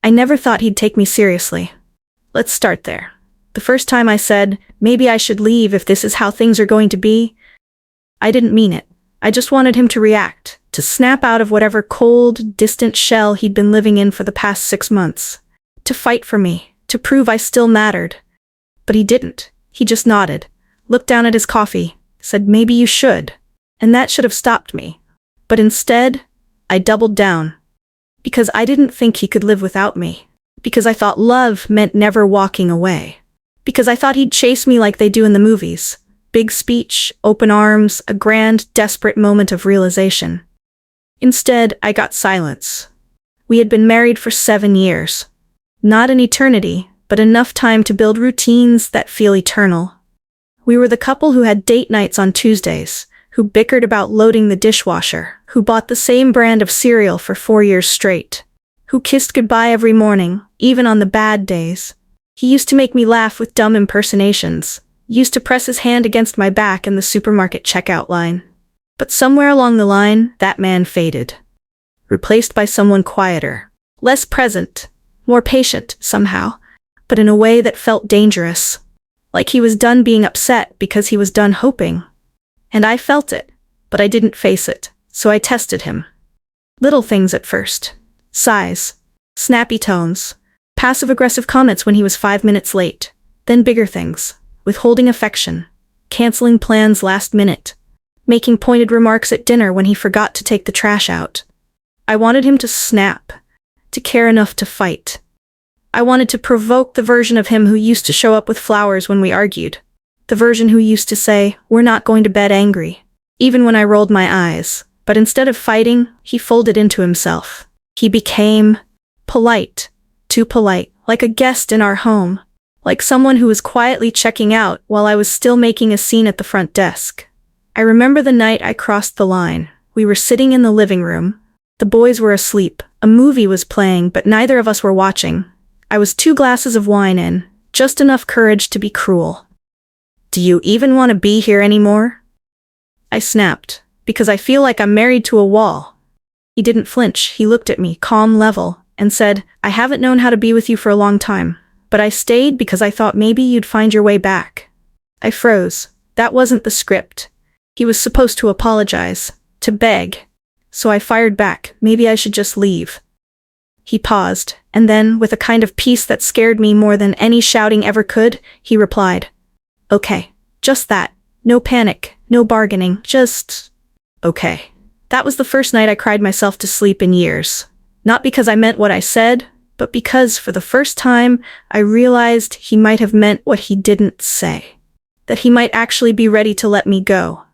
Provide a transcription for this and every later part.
I never thought he'd take me seriously. Let's start there. The first time I said, maybe I should leave if this is how things are going to be, I didn't mean it. I just wanted him to react, to snap out of whatever cold, distant shell he'd been living in for the past 6 months. To fight for me, to prove I still mattered. But he didn't. He just nodded, looked down at his coffee, said maybe you should. And that should have stopped me. But instead, I doubled down. Because I didn't think he could live without me. Because I thought love meant never walking away. Because I thought he'd chase me like they do in the movies. Big speech, open arms, a grand, desperate moment of realization. Instead, I got silence. We had been married for 7 years. Not an eternity, but enough time to build routines that feel eternal. We were the couple who had date nights on Tuesdays, who bickered about loading the dishwasher, who bought the same brand of cereal for 4 years straight, who kissed goodbye every morning, even on the bad days. He used to make me laugh with dumb impersonations, used to press his hand against my back in the supermarket checkout line. But somewhere along the line, that man faded. Replaced by someone quieter, less present, more patient, somehow, but in a way that felt dangerous. Like he was done being upset because he was done hoping. And I felt it, but I didn't face it, so I tested him. Little things at first. Sighs, snappy tones, passive-aggressive comments when he was 5 minutes late. Then bigger things, withholding affection, canceling plans last minute, making pointed remarks at dinner when he forgot to take the trash out. I wanted him to snap, to care enough to fight. I wanted to provoke the version of him who used to show up with flowers when we argued. The version who used to say, we're not going to bed angry, even when I rolled my eyes. But instead of fighting, he folded into himself. He became polite, too polite, like a guest in our home, like someone who was quietly checking out while I was still making a scene at the front desk. I remember the night I crossed the line. We were sitting in the living room. The boys were asleep. A movie was playing, but neither of us were watching. I was 2 glasses of wine in, just enough courage to be cruel. Do you even want to be here anymore? I snapped, because I feel like I'm married to a wall. He didn't flinch. He looked at me, calm, level, and said, I haven't known how to be with you for a long time, but I stayed because I thought maybe you'd find your way back. I froze. That wasn't the script. He was supposed to apologize, to beg. So I fired back, maybe I should just leave. He paused, and then, with a kind of peace that scared me more than any shouting ever could, he replied, okay, just that. No panic, no bargaining, just okay. That was the first night I cried myself to sleep in years. Not because I meant what I said, but because, for the first time, I realized he might have meant what he didn't say. That he might actually be ready to let me go.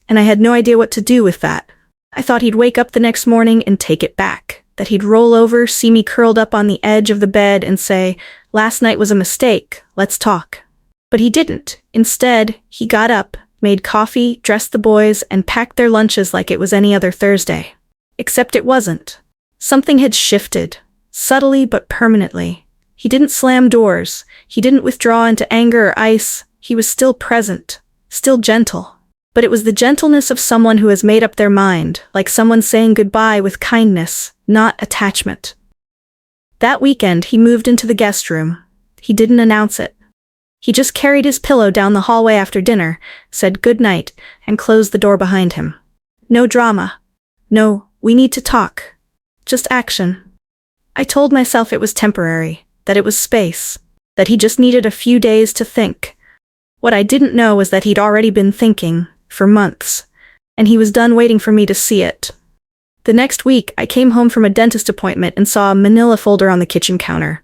And I had no idea what to do with that. I thought he'd wake up the next morning and take it back. That he'd roll over, see me curled up on the edge of the bed and say, last night was a mistake, let's talk. But he didn't. Instead, he got up, made coffee, dressed the boys, and packed their lunches like it was any other Thursday. Except it wasn't. Something had shifted, subtly but permanently. He didn't slam doors. He didn't withdraw into anger or ice. He was still present, still gentle. But it was the gentleness of someone who has made up their mind, like someone saying goodbye with kindness, not attachment. That weekend, he moved into the guest room. He didn't announce it. He just carried his pillow down the hallway after dinner, said good night, and closed the door behind him. No drama. No, we need to talk. Just action. I told myself it was temporary, that it was space, that he just needed a few days to think. What I didn't know was that he'd already been thinking, for months, and he was done waiting for me to see it. The next week, I came home from a dentist appointment and saw a manila folder on the kitchen counter.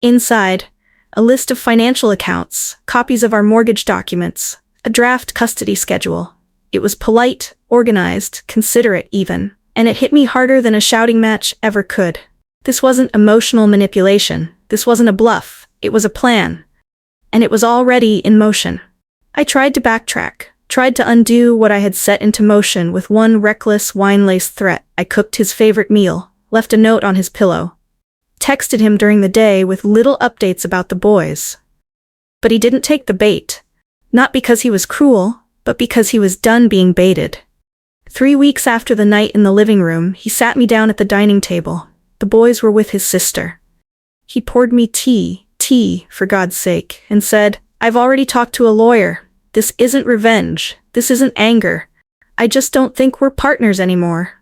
Inside, a list of financial accounts, copies of our mortgage documents, a draft custody schedule. It was polite, organized, considerate even, and it hit me harder than a shouting match ever could. This wasn't emotional manipulation. This wasn't a bluff. It was a plan. And it was already in motion. I tried to backtrack. Tried to undo what I had set into motion with one reckless, wine-laced threat. I cooked his favorite meal, left a note on his pillow, texted him during the day with little updates about the boys. But he didn't take the bait. Not because he was cruel, but because he was done being baited. 3 weeks after the night in the living room, he sat me down at the dining table. The boys were with his sister. He poured me tea, for God's sake, and said, "I've already talked to a lawyer. This isn't revenge. This isn't anger. I just don't think we're partners anymore.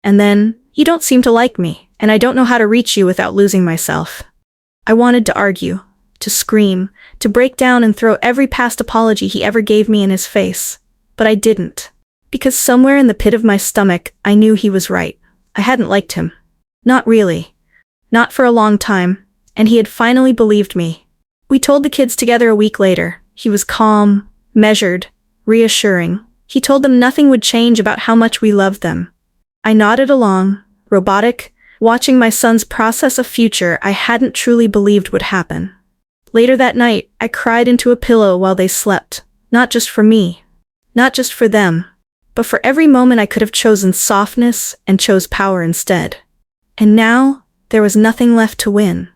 And then, you don't seem to like me, and I don't know how to reach you without losing myself." I wanted to argue, to scream, to break down and throw every past apology he ever gave me in his face. But I didn't. Because somewhere in the pit of my stomach, I knew he was right. I hadn't liked him. Not really. Not for a long time, and he had finally believed me. We told the kids together a week later. He was calm, measured, reassuring. He told them nothing would change about how much we loved them. I nodded along, robotic, watching my sons process a future I hadn't truly believed would happen. Later that night, I cried into a pillow while they slept, not just for me, not just for them, but for every moment I could have chosen softness and chose power instead. And now, there was nothing left to win.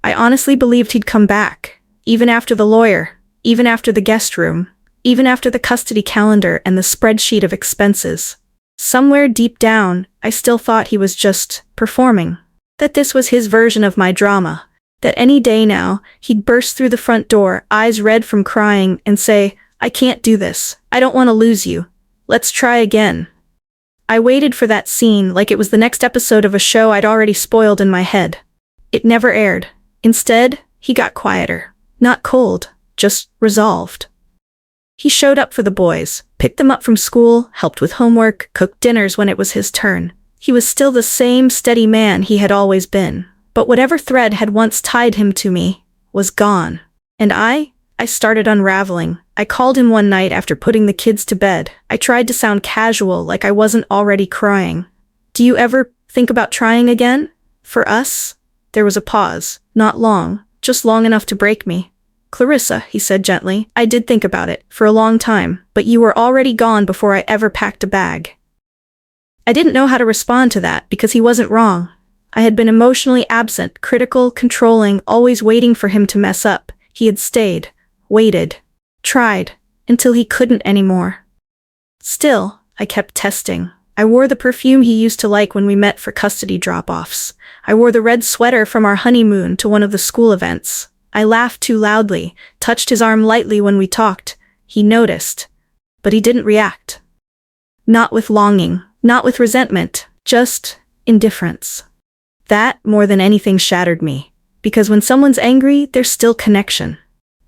I honestly believed he'd come back, even after the lawyer, even after the guest room, even after the custody calendar and the spreadsheet of expenses. Somewhere deep down, I still thought he was just performing. That this was his version of my drama. That any day now, he'd burst through the front door, eyes red from crying, and say, "I can't do this. I don't want to lose you. Let's try again." I waited for that scene like it was the next episode of a show I'd already spoiled in my head. It never aired. Instead, he got quieter. Not cold, just resolved. He showed up for the boys, picked them up from school, helped with homework, cooked dinners when it was his turn. He was still the same steady man he had always been. But whatever thread had once tied him to me was gone. And I started unraveling. I called him one night after putting the kids to bed. I tried to sound casual, like I wasn't already crying. "Do you ever think about trying again? For us?" There was a pause. Not long, just long enough to break me. "Clarissa," he said gently, "I did think about it, for a long time, but you were already gone before I ever packed a bag." I didn't know how to respond to that, because he wasn't wrong. I had been emotionally absent, critical, controlling, always waiting for him to mess up. He had stayed, waited, tried, until he couldn't anymore. Still, I kept testing. I wore the perfume he used to like when we met for custody drop-offs. I wore the red sweater from our honeymoon to one of the school events. I laughed too loudly, touched his arm lightly when we talked. He noticed. But he didn't react. Not with longing, not with resentment, just indifference. That, more than anything, shattered me. Because when someone's angry, there's still connection.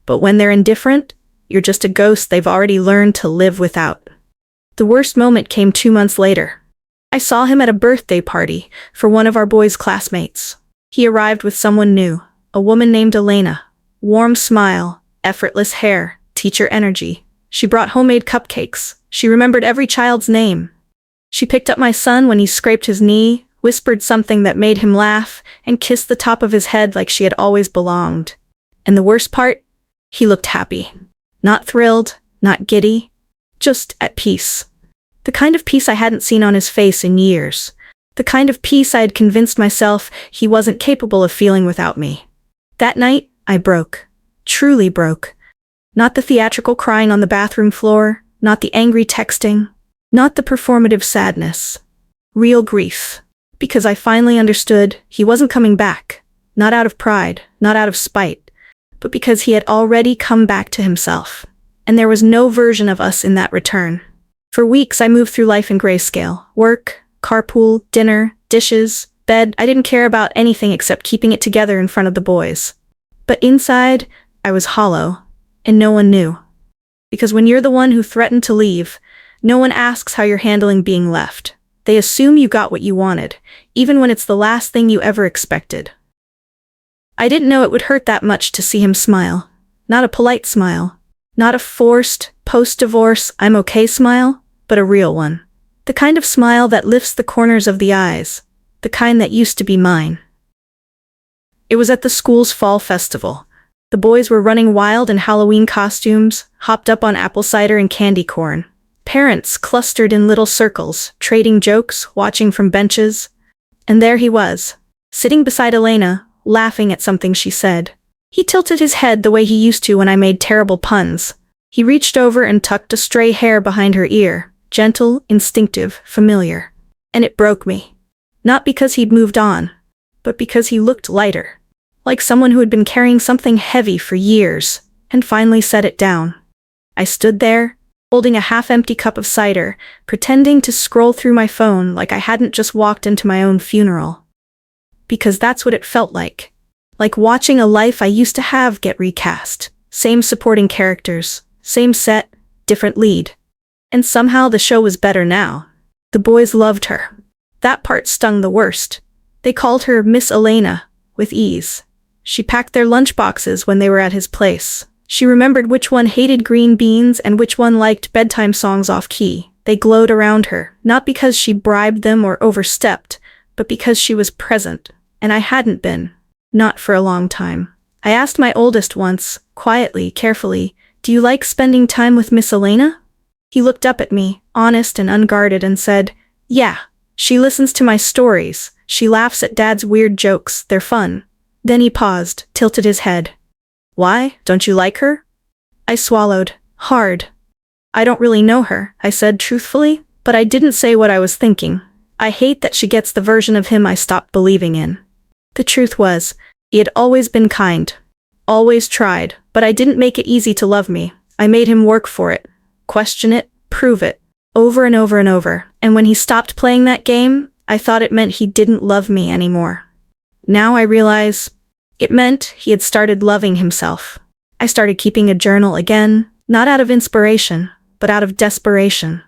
But when they're indifferent, you're just a ghost they've already learned to live without. The worst moment came 2 months later. I saw him at a birthday party for one of our boys' classmates. He arrived with someone new, a woman named Elena. Warm smile, effortless hair, teacher energy. She brought homemade cupcakes. She remembered every child's name. She picked up my son when he scraped his knee, whispered something that made him laugh, and kissed the top of his head like she had always belonged. And the worst part? He looked happy. Not thrilled, not giddy, just at peace. The kind of peace I hadn't seen on his face in years. The kind of peace I had convinced myself he wasn't capable of feeling without me. That night, I broke. Truly broke. Not the theatrical crying on the bathroom floor, not the angry texting, not the performative sadness. Real grief. Because I finally understood he wasn't coming back. Not out of pride, not out of spite, but because he had already come back to himself. And there was no version of us in that return. For weeks I moved through life in grayscale. Work, carpool, dinner, dishes, bed. I didn't care about anything except keeping it together in front of the boys. But inside, I was hollow, and no one knew. Because when you're the one who threatened to leave, no one asks how you're handling being left. They assume you got what you wanted, even when it's the last thing you ever expected. I didn't know it would hurt that much to see him smile. Not a polite smile. Not a forced, post-divorce, I'm okay smile, but a real one. The kind of smile that lifts the corners of the eyes. The kind that used to be mine. It was at the school's fall festival. The boys were running wild in Halloween costumes, hopped up on apple cider and candy corn. Parents clustered in little circles, trading jokes, watching from benches. And there he was, sitting beside Elena, laughing at something she said. He tilted his head the way he used to when I made terrible puns. He reached over and tucked a stray hair behind her ear, gentle, instinctive, familiar. And it broke me. Not because he'd moved on, but because he looked lighter. like someone who had been carrying something heavy for years, and finally set it down. I stood there, holding a half-empty cup of cider, pretending to scroll through my phone like I hadn't just walked into my own funeral. Because that's what it felt like. Like watching a life I used to have get recast. Same supporting characters, same set, different lead. And somehow the show was better now. The boys loved her. That part stung the worst. They called her Miss Elena, with ease. She packed their lunchboxes when they were at his place. She remembered which one hated green beans and which one liked bedtime songs off-key. They glowed around her, not because she bribed them or overstepped, but because she was present, and I hadn't been. Not for a long time. I asked my oldest once, quietly, carefully, "Do you like spending time with Miss Elena?" He looked up at me, honest and unguarded, and said, "Yeah. She listens to my stories. She laughs at Dad's weird jokes. They're fun." Then he paused, tilted his head. "Why? Don't you like her?" I swallowed, hard. "I don't really know her," I said truthfully, but I didn't say what I was thinking. I hate that she gets the version of him I stopped believing in. The truth was, he had always been kind. Always tried, but I didn't make it easy to love me. I made him work for it. Question it, prove it. Over and over and over. And when he stopped playing that game, I thought it meant he didn't love me anymore. Now I realize it meant he had started loving himself. I started keeping a journal again, not out of inspiration, but out of desperation.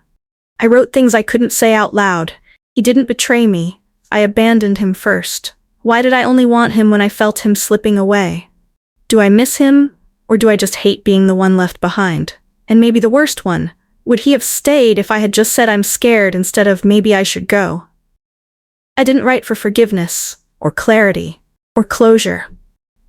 I wrote things I couldn't say out loud. He didn't betray me. I abandoned him first. Why did I only want him when I felt him slipping away? Do I miss him, or do I just hate being the one left behind? And maybe the worst one, would he have stayed if I had just said I'm scared instead of maybe I should go? I didn't write for forgiveness, or clarity, or closure.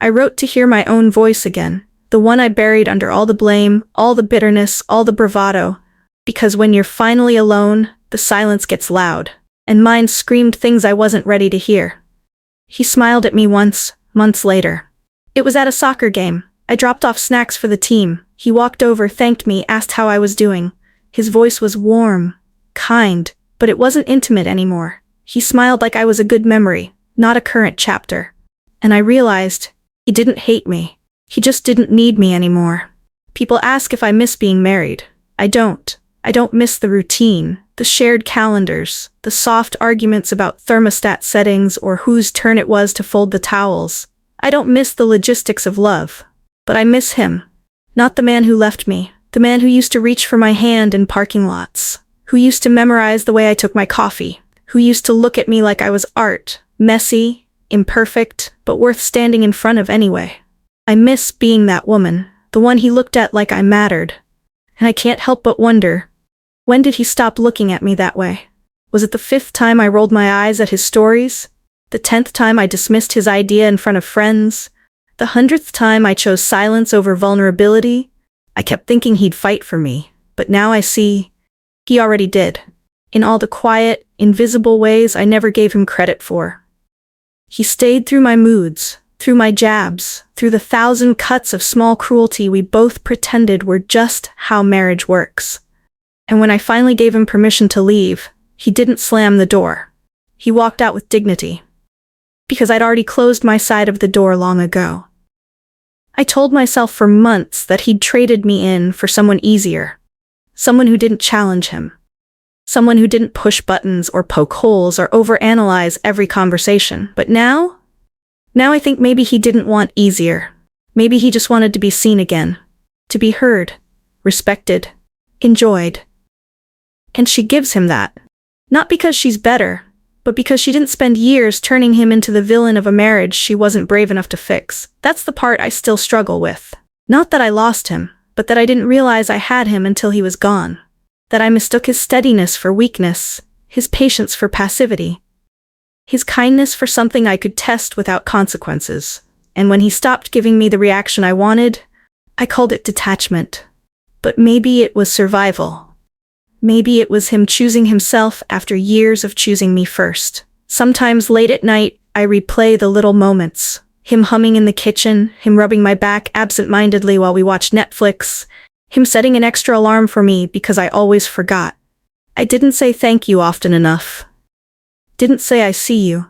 I wrote to hear my own voice again, the one I buried under all the blame, all the bitterness, all the bravado. Because when you're finally alone, the silence gets loud, and mine screamed things I wasn't ready to hear. He smiled at me once, months later. It was at a soccer game. I dropped off snacks for the team. He walked over, thanked me, asked how I was doing. His voice was warm, kind, but it wasn't intimate anymore. He smiled like I was a good memory, not a current chapter. And I realized, he didn't hate me. He just didn't need me anymore. People ask if I miss being married. I don't. I don't miss the routine, the shared calendars, the soft arguments about thermostat settings or whose turn it was to fold the towels. I don't miss the logistics of love. But I miss him. Not the man who left me, the man who used to reach for my hand in parking lots, who used to memorize the way I took my coffee, who used to look at me like I was art, messy, imperfect, but worth standing in front of anyway. I miss being that woman, the one he looked at like I mattered. And I can't help but wonder, when did he stop looking at me that way? Was it the 5th time I rolled my eyes at his stories? The 10th time I dismissed his idea in front of friends? The 100th time I chose silence over vulnerability? I kept thinking he'd fight for me, but now I see, he already did. In all the quiet, invisible ways I never gave him credit for. He stayed through my moods, through my jabs, through the 1,000 cuts of small cruelty we both pretended were just how marriage works. And when I finally gave him permission to leave, he didn't slam the door. He walked out with dignity. Because I'd already closed my side of the door long ago. I told myself for months that he'd traded me in for someone easier. Someone who didn't challenge him. Someone who didn't push buttons or poke holes or overanalyze every conversation. But now I think maybe he didn't want easier. Maybe he just wanted to be seen again. To be heard, respected, enjoyed. And she gives him that. Not because she's better, but because she didn't spend years turning him into the villain of a marriage she wasn't brave enough to fix. That's the part I still struggle with. Not that I lost him, but that I didn't realize I had him until he was gone. That I mistook his steadiness for weakness, his patience for passivity, his kindness for something I could test without consequences. And when he stopped giving me the reaction I wanted, I called it detachment. But maybe it was survival. Maybe it was him choosing himself after years of choosing me first. Sometimes late at night, I replay the little moments. Him humming in the kitchen, him rubbing my back absent-mindedly while we watched Netflix, him setting an extra alarm for me because I always forgot. I didn't say thank you often enough. Didn't say I see you.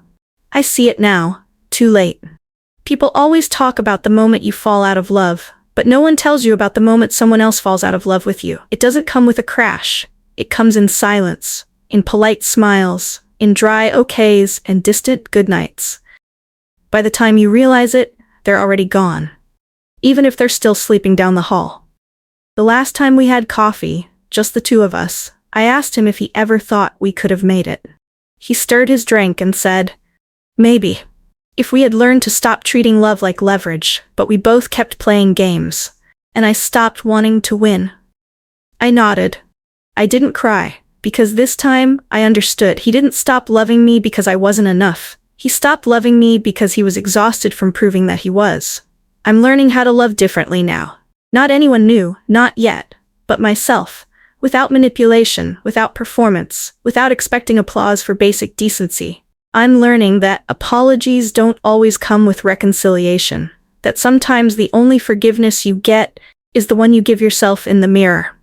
I see it now, too late. People always talk about the moment you fall out of love, but no one tells you about the moment someone else falls out of love with you. It doesn't come with a crash. It comes in silence, in polite smiles, in dry okays and distant goodnights. By the time you realize it, they're already gone. Even if they're still sleeping down the hall. The last time we had coffee, just the two of us, I asked him if he ever thought we could have made it. He stirred his drink and said, "Maybe. If we had learned to stop treating love like leverage, but we both kept playing games, and I stopped wanting to win." I nodded. I didn't cry, because this time I understood. He didn't stop loving me because I wasn't enough. He stopped loving me because he was exhausted from proving that he was. I'm learning how to love differently now. Not anyone new, not yet, but myself. Without manipulation, without performance, without expecting applause for basic decency. I'm learning that apologies don't always come with reconciliation. That sometimes the only forgiveness you get is the one you give yourself in the mirror.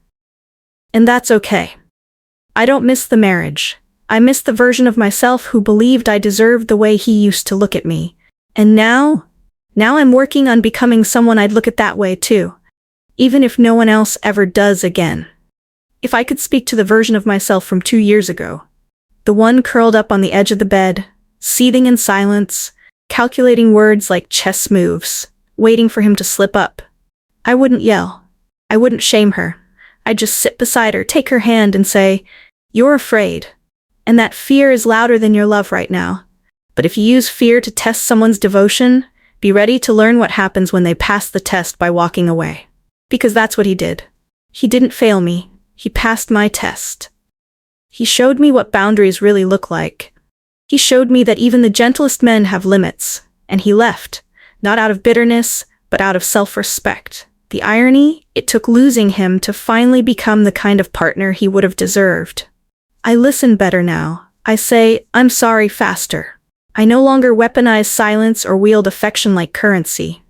And that's okay. I don't miss the marriage. I miss the version of myself who believed I deserved the way he used to look at me. And now I'm working on becoming someone I'd look at that way too. Even if no one else ever does again. If I could speak to the version of myself from 2 years ago, the one curled up on the edge of the bed, seething in silence, calculating words like chess moves, waiting for him to slip up, I wouldn't yell. I wouldn't shame her. I'd just sit beside her, take her hand and say, "You're afraid. And that fear is louder than your love right now. But if you use fear to test someone's devotion, be ready to learn what happens when they pass the test by walking away." Because that's what he did. He didn't fail me. He passed my test. He showed me what boundaries really look like. He showed me that even the gentlest men have limits, and he left, not out of bitterness, but out of self-respect. The irony, it took losing him to finally become the kind of partner he would have deserved. I listen better now. I say, "I'm sorry" faster. I no longer weaponize silence or wield affection like currency.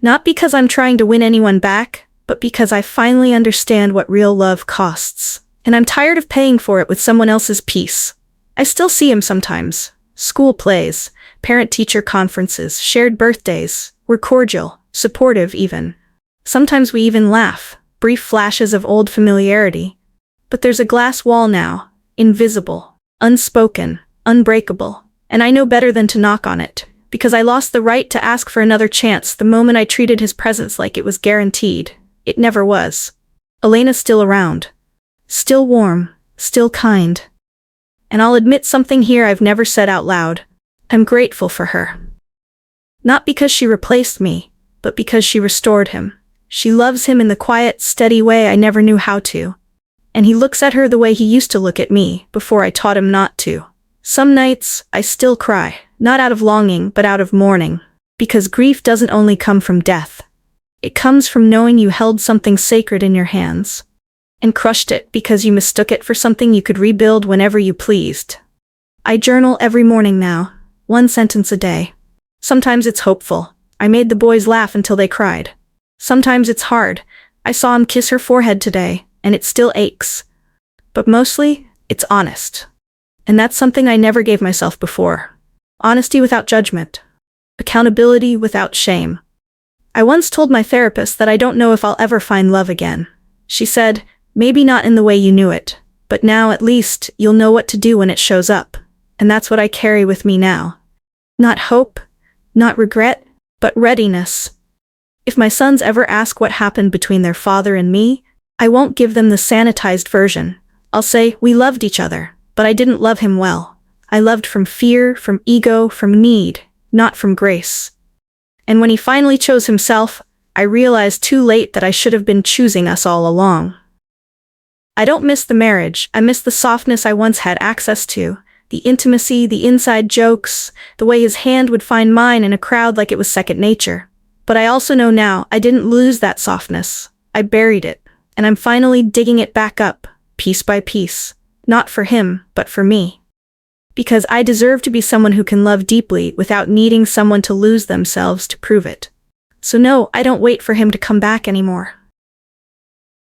Not because I'm trying to win anyone back, but because I finally understand what real love costs. And I'm tired of paying for it with someone else's peace. I still see him sometimes. School plays, parent-teacher conferences, shared birthdays. We're cordial, supportive even. Sometimes we even laugh, brief flashes of old familiarity. But there's a glass wall now, invisible, unspoken, unbreakable. And I know better than to knock on it, because I lost the right to ask for another chance the moment I treated his presence like it was guaranteed. It never was. Elena's still around. Still warm, still kind. And I'll admit something here I've never said out loud. I'm grateful for her. Not because she replaced me, but because she restored him. She loves him in the quiet, steady way I never knew how to. And he looks at her the way he used to look at me, before I taught him not to. Some nights, I still cry, not out of longing, but out of mourning. Because grief doesn't only come from death. It comes from knowing you held something sacred in your hands. And crushed it because you mistook it for something you could rebuild whenever you pleased. I journal every morning now, 1 sentence a day. Sometimes it's hopeful. I made the boys laugh until they cried. Sometimes it's hard. I saw him kiss her forehead today, and it still aches. But mostly, it's honest. And that's something I never gave myself before. Honesty without judgment. Accountability without shame. I once told my therapist that I don't know if I'll ever find love again. She said, "Maybe not in the way you knew it, but now at least you'll know what to do when it shows up." And that's what I carry with me now. Not hope, not regret, but readiness. If my sons ever ask what happened between their father and me, I won't give them the sanitized version. I'll say, "We loved each other, but I didn't love him well. I loved from fear, from ego, from need, not from grace." And when he finally chose himself, I realized too late that I should have been choosing us all along. I don't miss the marriage. I miss the softness I once had access to, the intimacy, the inside jokes, the way his hand would find mine in a crowd like it was second nature. But I also know now I didn't lose that softness. I buried it, and I'm finally digging it back up, piece by piece. Not for him, but for me. Because I deserve to be someone who can love deeply without needing someone to lose themselves to prove it. So no, I don't wait for him to come back anymore.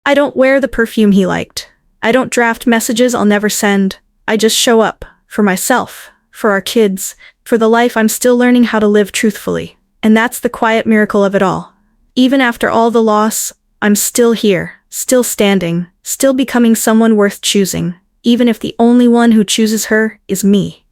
I don't wear the perfume he liked. I don't draft messages I'll never send. I just show up, for myself, for our kids, for the life I'm still learning how to live truthfully. And that's the quiet miracle of it all. Even after all the loss, I'm still here, still standing, still becoming someone worth choosing, even if the only one who chooses her is me.